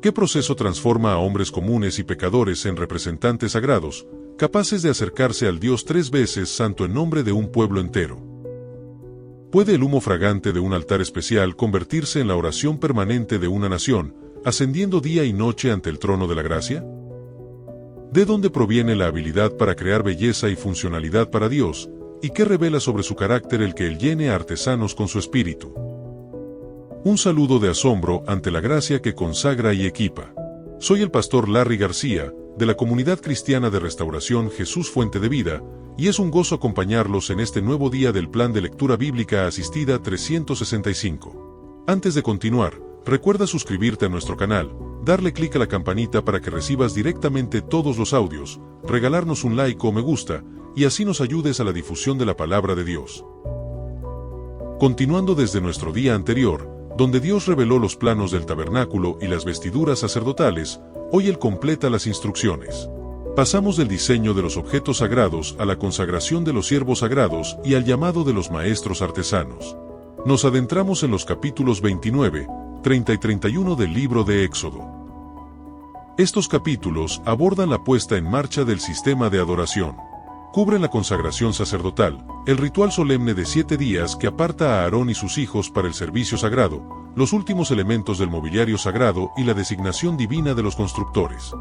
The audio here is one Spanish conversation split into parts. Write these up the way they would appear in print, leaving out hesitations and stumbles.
¿Qué proceso transforma a hombres comunes y pecadores en representantes sagrados, capaces de acercarse al Dios 3 veces santo en nombre de un pueblo entero? ¿Puede el humo fragante de un altar especial convertirse en la oración permanente de una nación, ascendiendo día y noche ante el trono de la gracia? ¿De dónde proviene la habilidad para crear belleza y funcionalidad para Dios, y qué revela sobre su carácter el que Él llene a artesanos con su espíritu? Un saludo de asombro ante la gracia que consagra y equipa. Soy el pastor Larry García, de la Comunidad Cristiana de Restauración Jesús Fuente de Vida, y es un gozo acompañarlos en este nuevo día del Plan de Lectura Bíblica Asistida 365. Antes de continuar, recuerda suscribirte a nuestro canal, darle clic a la campanita para que recibas directamente todos los audios, regalarnos un like o me gusta, y así nos ayudes a la difusión de la palabra de Dios. Continuando desde nuestro día anterior, donde Dios reveló los planos del tabernáculo y las vestiduras sacerdotales, hoy Él completa las instrucciones. Pasamos del diseño de los objetos sagrados a la consagración de los siervos sagrados y al llamado de los maestros artesanos. Nos adentramos en los capítulos 29, 30 y 31 del libro de Éxodo. Estos capítulos abordan la puesta en marcha del sistema de adoración. Cubren la consagración sacerdotal, el ritual solemne de 7 días que aparta a Aarón y sus hijos para el servicio sagrado, los últimos elementos del mobiliario sagrado y la designación divina de los constructores.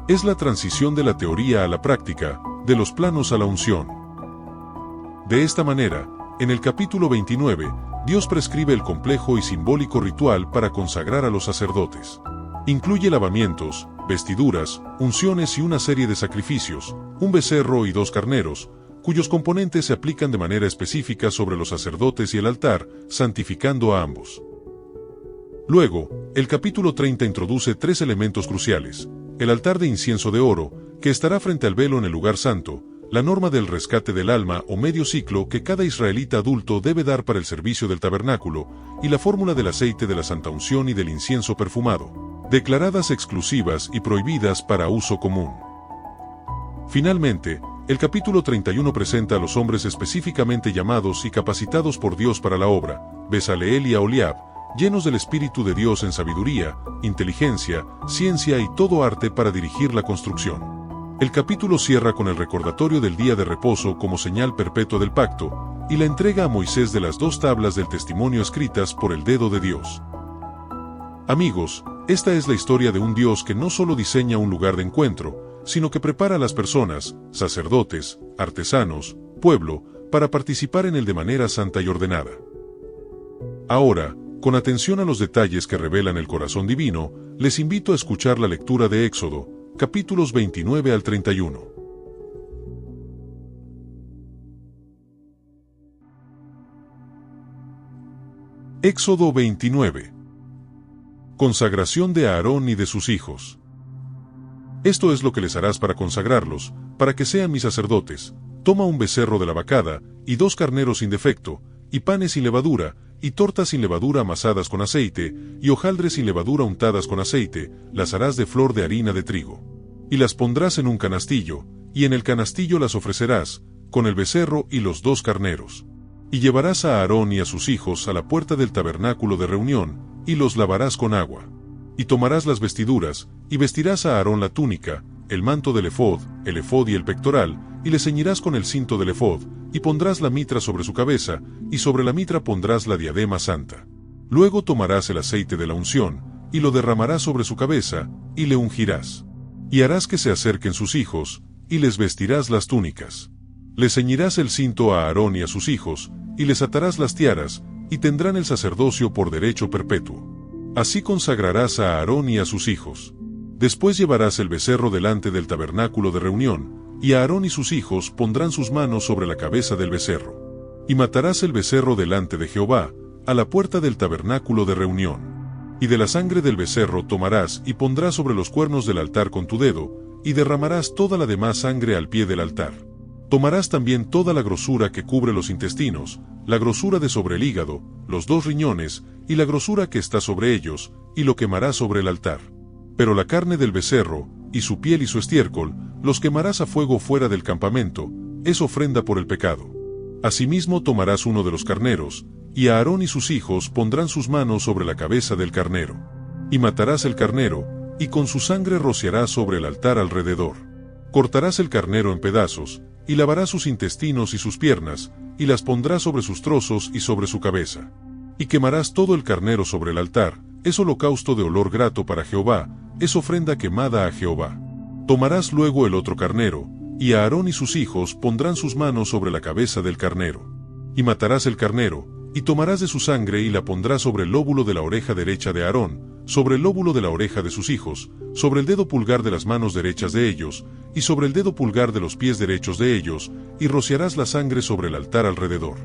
Es la transición de la teoría a la práctica, de los planos a la unción. De esta manera, en el capítulo 29, Dios prescribe el complejo y simbólico ritual para consagrar a los sacerdotes. Incluye lavamientos, vestiduras, unciones y una serie de sacrificios, un becerro y 2 carneros, cuyos componentes se aplican de manera específica sobre los sacerdotes y el altar, santificando a ambos. Luego, el capítulo 30 introduce 3 elementos cruciales: el altar de incienso de oro, que estará frente al velo en el lugar santo, la norma del rescate del alma o medio ciclo que cada israelita adulto debe dar para el servicio del tabernáculo, y la fórmula del aceite de la santa unción y del incienso perfumado, declaradas exclusivas y prohibidas para uso común. Finalmente, el capítulo 31 presenta a los hombres específicamente llamados y capacitados por Dios para la obra, Bezaleel y Aholiab, llenos del Espíritu de Dios en sabiduría, inteligencia, ciencia y todo arte para dirigir la construcción. El capítulo cierra con el recordatorio del día de reposo como señal perpetua del pacto, y la entrega a Moisés de las 2 tablas del testimonio escritas por el dedo de Dios. Amigos, esta es la historia de un Dios que no solo diseña un lugar de encuentro, sino que prepara a las personas, sacerdotes, artesanos, pueblo, para participar en él de manera santa y ordenada. Ahora, con atención a los detalles que revelan el corazón divino, les invito a escuchar la lectura de Éxodo, capítulos 29 al 31. Éxodo 29. Consagración de Aarón y de sus hijos. Esto es lo que les harás para consagrarlos, para que sean mis sacerdotes. Toma un becerro de la vacada, y 2 carneros sin defecto, y panes sin levadura, y tortas sin levadura amasadas con aceite, y hojaldres sin levadura untadas con aceite, las harás de flor de harina de trigo. Y las pondrás en un canastillo, y en el canastillo las ofrecerás, con el becerro y los 2 carneros. Y llevarás a Aarón y a sus hijos a la puerta del tabernáculo de reunión, y los lavarás con agua. Y tomarás las vestiduras, y vestirás a Aarón la túnica, el manto del efod, el efod y el pectoral, y le ceñirás con el cinto del efod, y pondrás la mitra sobre su cabeza, y sobre la mitra pondrás la diadema santa. Luego tomarás el aceite de la unción, y lo derramarás sobre su cabeza, y le ungirás. Y harás que se acerquen sus hijos, y les vestirás las túnicas. Le ceñirás el cinto a Aarón y a sus hijos, y les atarás las tiaras, y tendrán el sacerdocio por derecho perpetuo. Así consagrarás a Aarón y a sus hijos. Después llevarás el becerro delante del tabernáculo de reunión, y Aarón y sus hijos pondrán sus manos sobre la cabeza del becerro. Y matarás el becerro delante de Jehová, a la puerta del tabernáculo de reunión. Y de la sangre del becerro tomarás y pondrás sobre los cuernos del altar con tu dedo, y derramarás toda la demás sangre al pie del altar. Tomarás también toda la grosura que cubre los intestinos, la grosura de sobre el hígado, los 2 riñones, y la grosura que está sobre ellos, y lo quemarás sobre el altar. Pero la carne del becerro, y su piel y su estiércol, los quemarás a fuego fuera del campamento, es ofrenda por el pecado. Asimismo tomarás uno de los carneros, y Aarón y sus hijos pondrán sus manos sobre la cabeza del carnero. Y matarás el carnero, y con su sangre rociarás sobre el altar alrededor. Cortarás el carnero en pedazos, y lavarás sus intestinos y sus piernas, y las pondrás sobre sus trozos y sobre su cabeza. Y quemarás todo el carnero sobre el altar, es holocausto de olor grato para Jehová, es ofrenda quemada a Jehová. Tomarás luego el otro carnero, y Aarón y sus hijos pondrán sus manos sobre la cabeza del carnero. Y matarás el carnero, y tomarás de su sangre y la pondrás sobre el lóbulo de la oreja derecha de Aarón, sobre el lóbulo de la oreja de sus hijos, sobre el dedo pulgar de las manos derechas de ellos, y sobre el dedo pulgar de los pies derechos de ellos, y rociarás la sangre sobre el altar alrededor.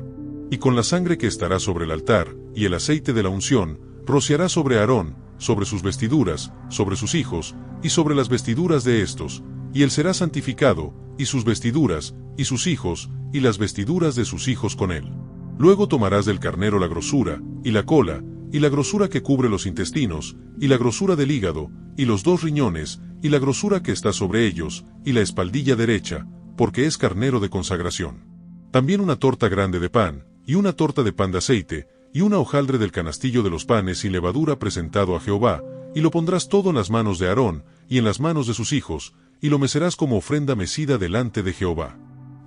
Y con la sangre que estará sobre el altar, y el aceite de la unción, rociarás sobre Aarón, sobre sus vestiduras, sobre sus hijos, y sobre las vestiduras de estos, y él será santificado, y sus vestiduras, y sus hijos, y las vestiduras de sus hijos con él. Luego tomarás del carnero la grosura, y la cola, y la grosura que cubre los intestinos, y la grosura del hígado, y los 2 riñones, y la grosura que está sobre ellos, y la espaldilla derecha, porque es carnero de consagración. También una torta grande de pan, y una torta de pan de aceite, y una hojaldre del canastillo de los panes sin levadura presentado a Jehová, y lo pondrás todo en las manos de Aarón, y en las manos de sus hijos, y lo mecerás como ofrenda mecida delante de Jehová.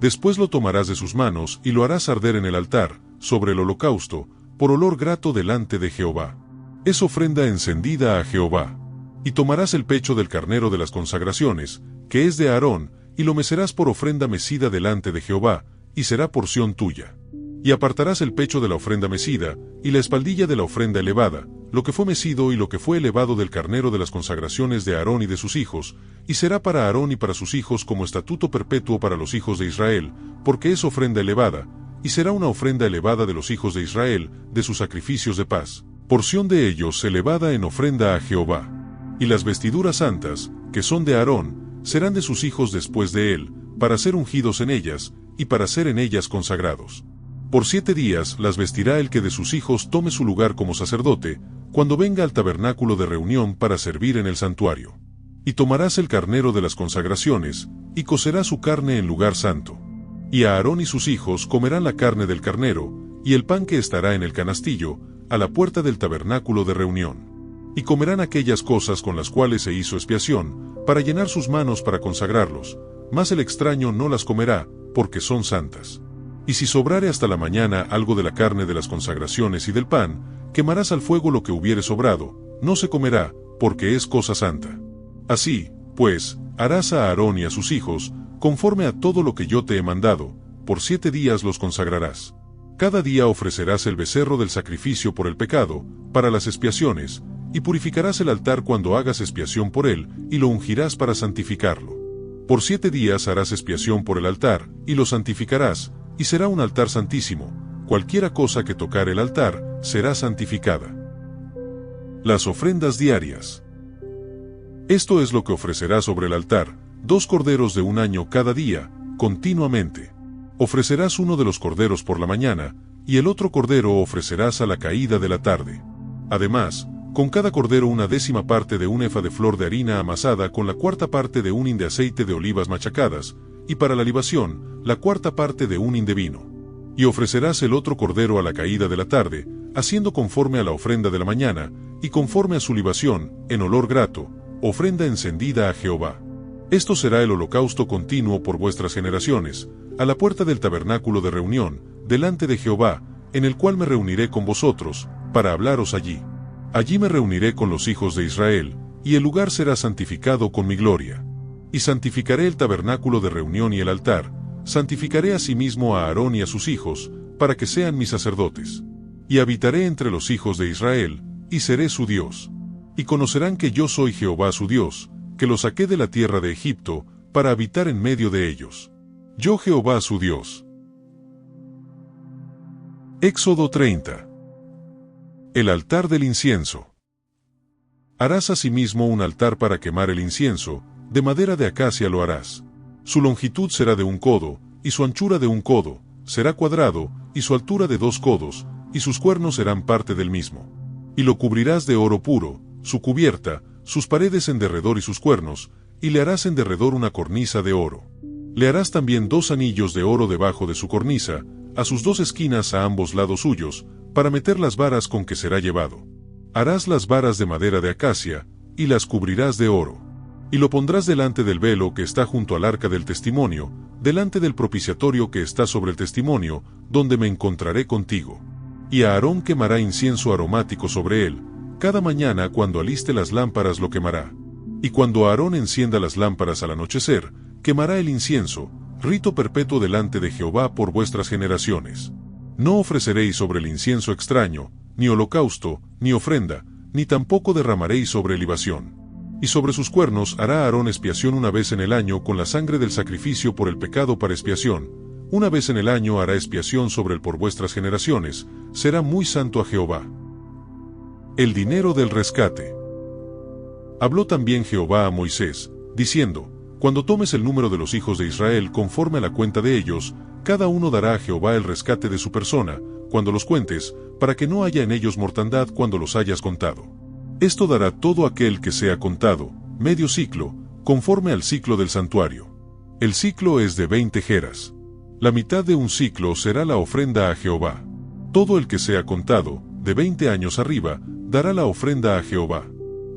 Después lo tomarás de sus manos, y lo harás arder en el altar, sobre el holocausto, por olor grato delante de Jehová. Es ofrenda encendida a Jehová. Y tomarás el pecho del carnero de las consagraciones, que es de Aarón, y lo mecerás por ofrenda mecida delante de Jehová, y será porción tuya. Y apartarás el pecho de la ofrenda mecida, y la espaldilla de la ofrenda elevada, lo que fue mecido y lo que fue elevado del carnero de las consagraciones de Aarón y de sus hijos, y será para Aarón y para sus hijos como estatuto perpetuo para los hijos de Israel, porque es ofrenda elevada, y será una ofrenda elevada de los hijos de Israel, de sus sacrificios de paz, porción de ellos elevada en ofrenda a Jehová. Y las vestiduras santas, que son de Aarón, serán de sus hijos después de él, para ser ungidos en ellas, y para ser en ellas consagrados. Por 7 días las vestirá el que de sus hijos tome su lugar como sacerdote, cuando venga al tabernáculo de reunión para servir en el santuario. Y tomarás el carnero de las consagraciones, y cocerás su carne en lugar santo. Y Aarón y sus hijos comerán la carne del carnero, y el pan que estará en el canastillo, a la puerta del tabernáculo de reunión. Y comerán aquellas cosas con las cuales se hizo expiación, para llenar sus manos para consagrarlos, mas el extraño no las comerá, porque son santas. Y si sobrare hasta la mañana algo de la carne de las consagraciones y del pan, quemarás al fuego lo que hubiere sobrado, no se comerá, porque es cosa santa. Así, pues, harás a Aarón y a sus hijos, conforme a todo lo que yo te he mandado, por 7 días los consagrarás. Cada día ofrecerás el becerro del sacrificio por el pecado, para las expiaciones, y purificarás el altar cuando hagas expiación por él, y lo ungirás para santificarlo. Por 7 días harás expiación por el altar, y lo santificarás, y será un altar santísimo. Cualquiera cosa que tocar el altar, será santificada. Las ofrendas diarias. Esto es lo que ofrecerás sobre el altar: 2 corderos de 1 año cada día, continuamente. Ofrecerás uno de los corderos por la mañana, y el otro cordero ofrecerás a la caída de la tarde. Además, con cada cordero 1/10 parte de un efa de flor de harina amasada con la 1/4 parte de un hin de aceite de olivas machacadas, y para la libación, la 1/4 parte de un hin de vino. Y ofrecerás el otro cordero a la caída de la tarde, haciendo conforme a la ofrenda de la mañana, y conforme a su libación, en olor grato, ofrenda encendida a Jehová. Esto será el holocausto continuo por vuestras generaciones, a la puerta del tabernáculo de reunión, delante de Jehová, en el cual me reuniré con vosotros, para hablaros allí. Allí me reuniré con los hijos de Israel, y el lugar será santificado con mi gloria. Y santificaré el tabernáculo de reunión y el altar, santificaré asimismo a Aarón y a sus hijos, para que sean mis sacerdotes. Y habitaré entre los hijos de Israel, y seré su Dios. Y conocerán que yo soy Jehová su Dios, que los saqué de la tierra de Egipto, para habitar en medio de ellos. Yo Jehová su Dios. Éxodo 30. El altar del incienso. Harás asimismo un altar para quemar el incienso, de madera de acacia lo harás. Su longitud será de 1 codo, y su anchura de 1 codo, será cuadrado, y su altura de 2 codos, y sus cuernos serán parte del mismo. Y lo cubrirás de oro puro, su cubierta, sus paredes en derredor y sus cuernos, y le harás en derredor una cornisa de oro. Le harás también 2 anillos de oro debajo de su cornisa, a sus 2 esquinas a ambos lados suyos, para meter las varas con que será llevado. Harás las varas de madera de acacia, y las cubrirás de oro. Y lo pondrás delante del velo que está junto al arca del testimonio, delante del propiciatorio que está sobre el testimonio, donde me encontraré contigo. Y Aarón quemará incienso aromático sobre él, cada mañana cuando aliste las lámparas lo quemará. Y cuando Aarón encienda las lámparas al anochecer, quemará el incienso, rito perpetuo delante de Jehová por vuestras generaciones. No ofreceréis sobre el incienso extraño, ni holocausto, ni ofrenda, ni tampoco derramaréis sobre libación. Y sobre sus cuernos hará Aarón expiación una vez en el año con la sangre del sacrificio por el pecado para expiación. Una vez en el año hará expiación sobre él por vuestras generaciones, será muy santo a Jehová. El dinero del rescate. Habló también Jehová a Moisés, diciendo: Cuando tomes el número de los hijos de Israel conforme a la cuenta de ellos, cada uno dará a Jehová el rescate de su persona, cuando los cuentes, para que no haya en ellos mortandad cuando los hayas contado. Esto dará todo aquel que sea contado, medio siclo, conforme al siclo del santuario. El siclo es de 20 geras. La mitad de un siclo será la ofrenda a Jehová. Todo el que sea contado, de 20 años arriba, dará la ofrenda a Jehová.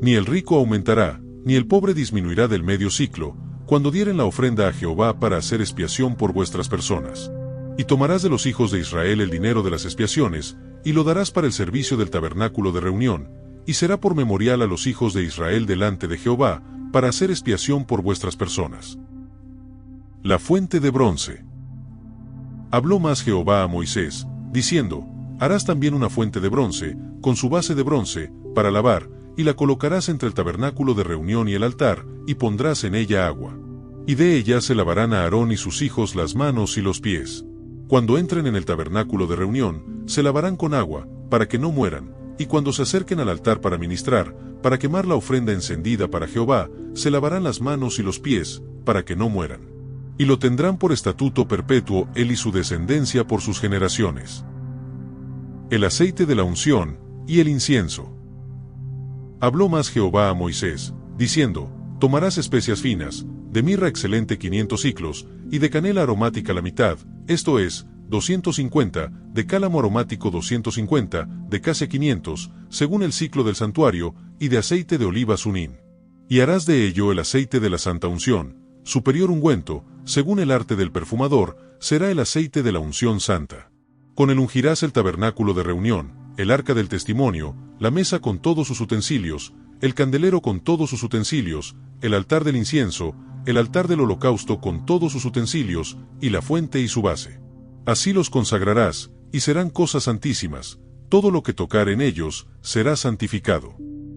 Ni el rico aumentará, ni el pobre disminuirá del medio siclo, cuando dieren la ofrenda a Jehová para hacer expiación por vuestras personas. Y tomarás de los hijos de Israel el dinero de las expiaciones, y lo darás para el servicio del tabernáculo de reunión, y será por memorial a los hijos de Israel delante de Jehová, para hacer expiación por vuestras personas. La fuente de bronce. Habló más Jehová a Moisés, diciendo: Harás también una fuente de bronce, con su base de bronce, para lavar, y la colocarás entre el tabernáculo de reunión y el altar, y pondrás en ella agua. Y de ella se lavarán a Aarón y sus hijos las manos y los pies. Cuando entren en el tabernáculo de reunión, se lavarán con agua, para que no mueran, y cuando se acerquen al altar para ministrar, para quemar la ofrenda encendida para Jehová, se lavarán las manos y los pies, para que no mueran. Y lo tendrán por estatuto perpetuo él y su descendencia por sus generaciones. El aceite de la unción, y el incienso. Habló más Jehová a Moisés, diciendo: Tomarás especias finas, de mirra excelente 500 siclos, y de canela aromática la mitad, esto es, 250, de cálamo aromático 250, de casia 500, según el ciclo del santuario, y de aceite de oliva sunín. Y harás de ello el aceite de la santa unción, superior ungüento, según el arte del perfumador, será el aceite de la unción santa. Con él ungirás el tabernáculo de reunión, el arca del testimonio, la mesa con todos sus utensilios, el candelero con todos sus utensilios, el altar del incienso, el altar del holocausto con todos sus utensilios, y la fuente y su base. Así los consagrarás, y serán cosas santísimas, todo lo que tocar en ellos, será santificado.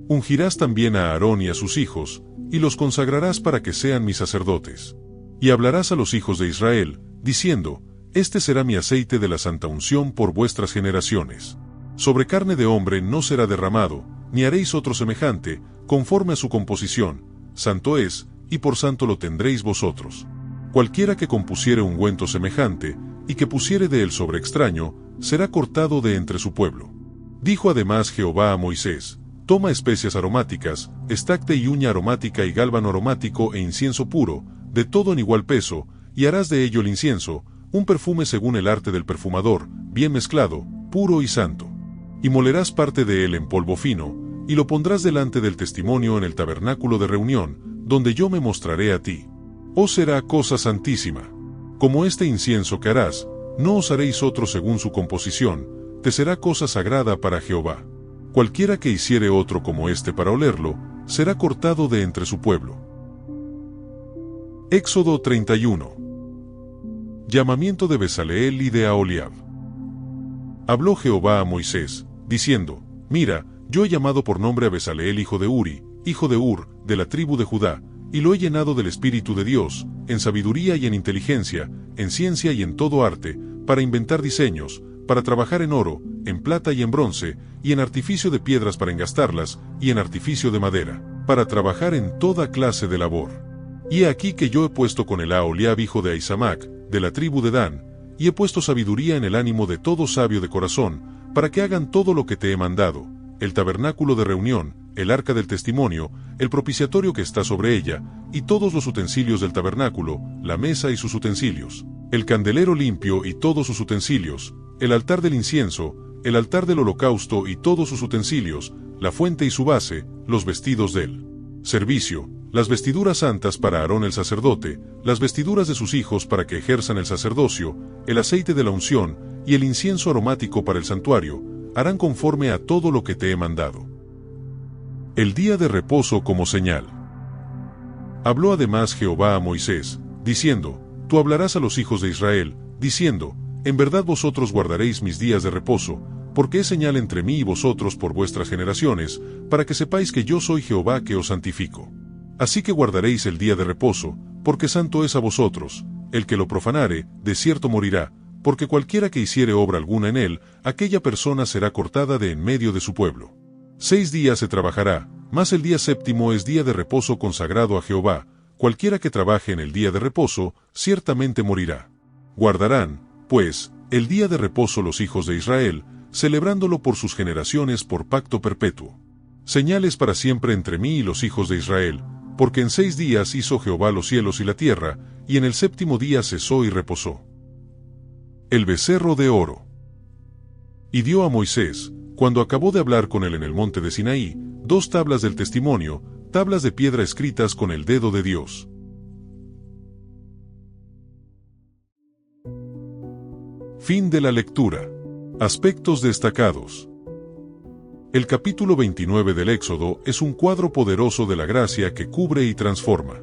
Ungirás también a Aarón y a sus hijos, y los consagrarás para que sean mis sacerdotes. Y hablarás a los hijos de Israel, diciendo: Este será mi aceite de la santa unción por vuestras generaciones. Sobre carne de hombre no será derramado, ni haréis otro semejante, conforme a su composición, santo es, y por santo lo tendréis vosotros. Cualquiera que compusiere ungüento semejante, y que pusiere de él sobre extraño, será cortado de entre su pueblo. Dijo además Jehová a Moisés: Toma especias aromáticas, estacte y uña aromática y gálbano aromático e incienso puro, de todo en igual peso, y harás de ello el incienso, un perfume según el arte del perfumador, bien mezclado, puro y santo. Y molerás parte de él en polvo fino, y lo pondrás delante del testimonio en el tabernáculo de reunión, donde yo me mostraré a ti. Será cosa santísima. Como este incienso que harás, no os haréis otro según su composición, te será cosa sagrada para Jehová. Cualquiera que hiciere otro como este para olerlo, será cortado de entre su pueblo. Éxodo 31. Llamamiento de Bezaleel y de Aholiab. Habló Jehová a Moisés, diciendo: Mira, yo he llamado por nombre a Bezaleel hijo de Uri, hijo de Ur, de la tribu de Judá, y lo he llenado del Espíritu de Dios, en sabiduría y en inteligencia, en ciencia y en todo arte, para inventar diseños, para trabajar en oro, en plata y en bronce, y en artificio de piedras para engastarlas, y en artificio de madera, para trabajar en toda clase de labor. Y he aquí que yo he puesto con él a Aholiab hijo de Ahisamac, de la tribu de Dan, y he puesto sabiduría en el ánimo de todo sabio de corazón, para que hagan todo lo que te he mandado, el tabernáculo de reunión, el arca del testimonio, el propiciatorio que está sobre ella, y todos los utensilios del tabernáculo, la mesa y sus utensilios, el candelero limpio y todos sus utensilios, el altar del incienso, el altar del holocausto y todos sus utensilios, la fuente y su base, los vestidos de él. Servicio, las vestiduras santas para Aarón el sacerdote, las vestiduras de sus hijos para que ejerzan el sacerdocio, el aceite de la unción y el incienso aromático para el santuario, harán conforme a todo lo que te he mandado. El día de reposo como señal. Habló además Jehová a Moisés, diciendo: Tú hablarás a los hijos de Israel, diciendo: En verdad vosotros guardaréis mis días de reposo, porque es señal entre mí y vosotros por vuestras generaciones, para que sepáis que yo soy Jehová que os santifico. Así que guardaréis el día de reposo, porque santo es a vosotros. El que lo profanare, de cierto morirá, porque cualquiera que hiciere obra alguna en él, aquella persona será cortada de en medio de su pueblo. 6 días se trabajará, mas el día séptimo es día de reposo consagrado a Jehová. Cualquiera que trabaje en el día de reposo, ciertamente morirá. Guardarán, pues, el día de reposo los hijos de Israel, celebrándolo por sus generaciones por pacto perpetuo. Señales para siempre entre mí y los hijos de Israel, porque en 6 días hizo Jehová los cielos y la tierra, y en el séptimo día cesó y reposó. El becerro de oro. Y dio a Moisés, cuando acabó de hablar con él en el monte de Sinaí, 2 tablas del testimonio, tablas de piedra escritas con el dedo de Dios. Fin de la lectura. Aspectos destacados. El capítulo 29 del Éxodo es un cuadro poderoso de la gracia que cubre y transforma.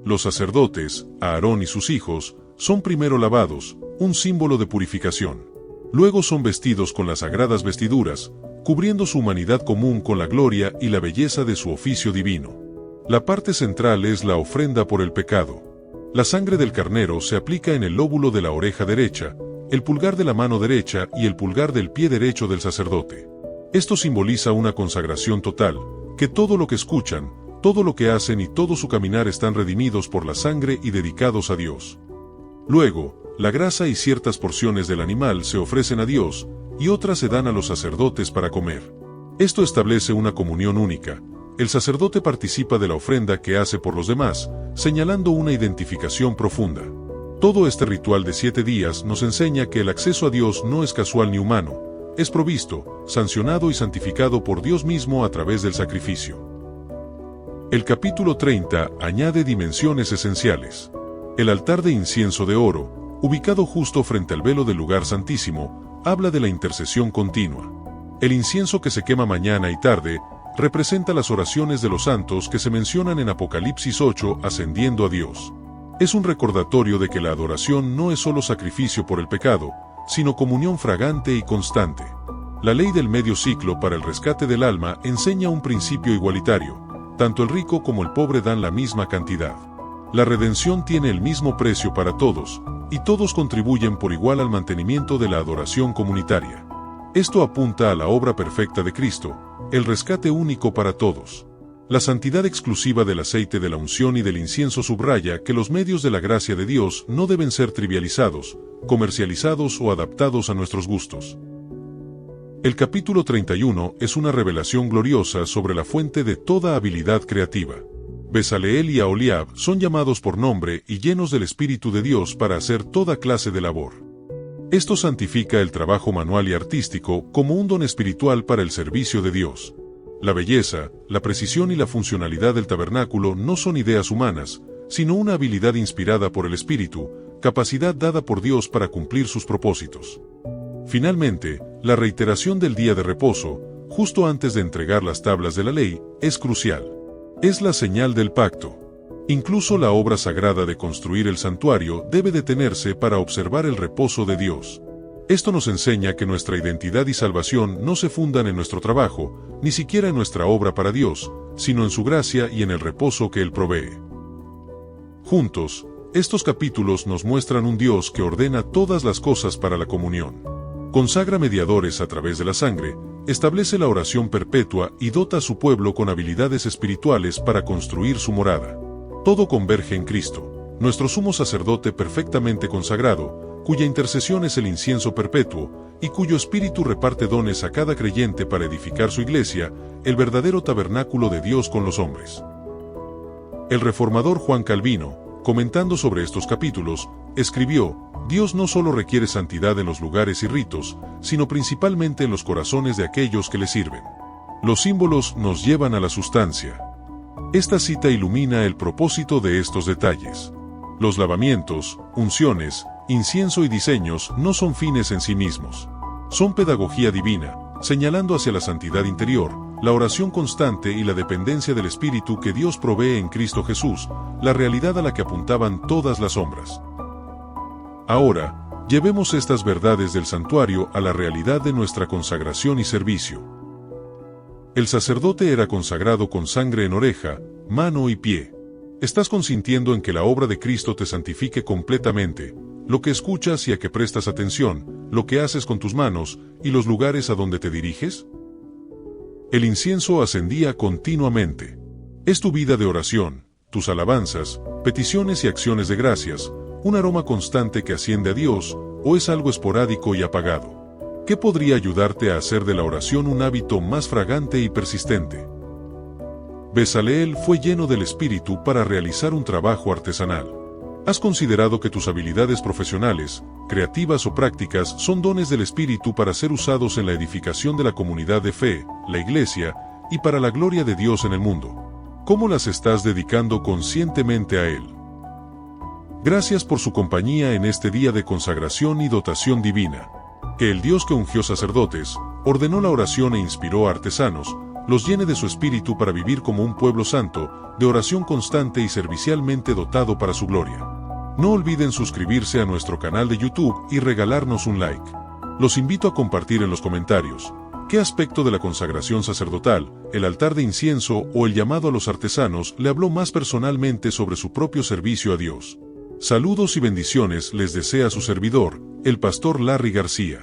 Los sacerdotes, Aarón y sus hijos, son primero lavados, un símbolo de purificación. Luego son vestidos con las sagradas vestiduras, cubriendo su humanidad común con la gloria y la belleza de su oficio divino. La parte central es la ofrenda por el pecado. La sangre del carnero se aplica en el lóbulo de la oreja derecha, el pulgar de la mano derecha y el pulgar del pie derecho del sacerdote. Esto simboliza una consagración total, que todo lo que escuchan, todo lo que hacen y todo su caminar están redimidos por la sangre y dedicados a Dios. Luego, la grasa y ciertas porciones del animal se ofrecen a Dios, y otras se dan a los sacerdotes para comer. Esto establece una comunión única. El sacerdote participa de la ofrenda que hace por los demás, señalando una identificación profunda. Todo este ritual de 7 días nos enseña que el acceso a Dios no es casual ni humano, es provisto, sancionado y santificado por Dios mismo a través del sacrificio. El capítulo 30 añade dimensiones esenciales. El altar de incienso de oro, ubicado justo frente al velo del lugar santísimo, habla de la intercesión continua. El incienso que se quema mañana y tarde representa las oraciones de los santos que se mencionan en Apocalipsis 8 ascendiendo a Dios. Es un recordatorio de que la adoración no es solo sacrificio por el pecado, sino comunión fragante y constante. La ley del medio ciclo para el rescate del alma enseña un principio igualitario. Tanto el rico como el pobre dan la misma cantidad. La redención tiene el mismo precio para todos, y todos contribuyen por igual al mantenimiento de la adoración comunitaria. Esto apunta a la obra perfecta de Cristo, el rescate único para todos. La santidad exclusiva del aceite de la unción y del incienso subraya que los medios de la gracia de Dios no deben ser trivializados, comercializados o adaptados a nuestros gustos. El capítulo 31 es una revelación gloriosa sobre la fuente de toda habilidad creativa. Bezaleel y Aholiab son llamados por nombre y llenos del Espíritu de Dios para hacer toda clase de labor. Esto santifica el trabajo manual y artístico como un don espiritual para el servicio de Dios. La belleza, la precisión y la funcionalidad del tabernáculo no son ideas humanas, sino una habilidad inspirada por el Espíritu, capacidad dada por Dios para cumplir sus propósitos. Finalmente, la reiteración del día de reposo, justo antes de entregar las tablas de la ley, es crucial. Es la señal del pacto. Incluso la obra sagrada de construir el santuario debe detenerse para observar el reposo de Dios. Esto nos enseña que nuestra identidad y salvación no se fundan en nuestro trabajo, ni siquiera en nuestra obra para Dios, sino en su gracia y en el reposo que Él provee. Juntos, estos capítulos nos muestran un Dios que ordena todas las cosas para la comunión. Consagra mediadores a través de la sangre, establece la oración perpetua y dota a su pueblo con habilidades espirituales para construir su morada. Todo converge en Cristo, nuestro sumo sacerdote perfectamente consagrado, cuya intercesión es el incienso perpetuo, y cuyo espíritu reparte dones a cada creyente para edificar su iglesia, el verdadero tabernáculo de Dios con los hombres. El reformador Juan Calvino, comentando sobre estos capítulos, escribió: Dios no solo requiere santidad en los lugares y ritos, sino principalmente en los corazones de aquellos que le sirven. Los símbolos nos llevan a la sustancia. Esta cita ilumina el propósito de estos detalles. Los lavamientos, unciones, incienso y diseños no son fines en sí mismos. Son pedagogía divina, señalando hacia la santidad interior, la oración constante y la dependencia del Espíritu que Dios provee en Cristo Jesús, la realidad a la que apuntaban todas las sombras. Ahora, llevemos estas verdades del santuario a la realidad de nuestra consagración y servicio. El sacerdote era consagrado con sangre en oreja, mano y pie. ¿Estás consintiendo en que la obra de Cristo te santifique completamente, lo que escuchas y a que prestas atención, lo que haces con tus manos y los lugares a donde te diriges? El incienso ascendía continuamente. Es tu vida de oración, tus alabanzas, peticiones y acciones de gracias, un aroma constante que asciende a Dios, o es algo esporádico y apagado. ¿Qué podría ayudarte a hacer de la oración un hábito más fragante y persistente? Bezaleel fue lleno del Espíritu para realizar un trabajo artesanal. ¿Has considerado que tus habilidades profesionales, creativas o prácticas son dones del Espíritu para ser usados en la edificación de la comunidad de fe, la Iglesia, y para la gloria de Dios en el mundo? ¿Cómo las estás dedicando conscientemente a Él? Gracias por su compañía en este día de consagración y dotación divina. Que el Dios que ungió sacerdotes, ordenó la oración e inspiró a artesanos, los llene de su espíritu para vivir como un pueblo santo, de oración constante y servicialmente dotado para su gloria. No olviden suscribirse a nuestro canal de YouTube y regalarnos un like. Los invito a compartir en los comentarios qué aspecto de la consagración sacerdotal, el altar de incienso o el llamado a los artesanos le habló más personalmente sobre su propio servicio a Dios. Saludos y bendiciones les desea su servidor, el pastor Larry García.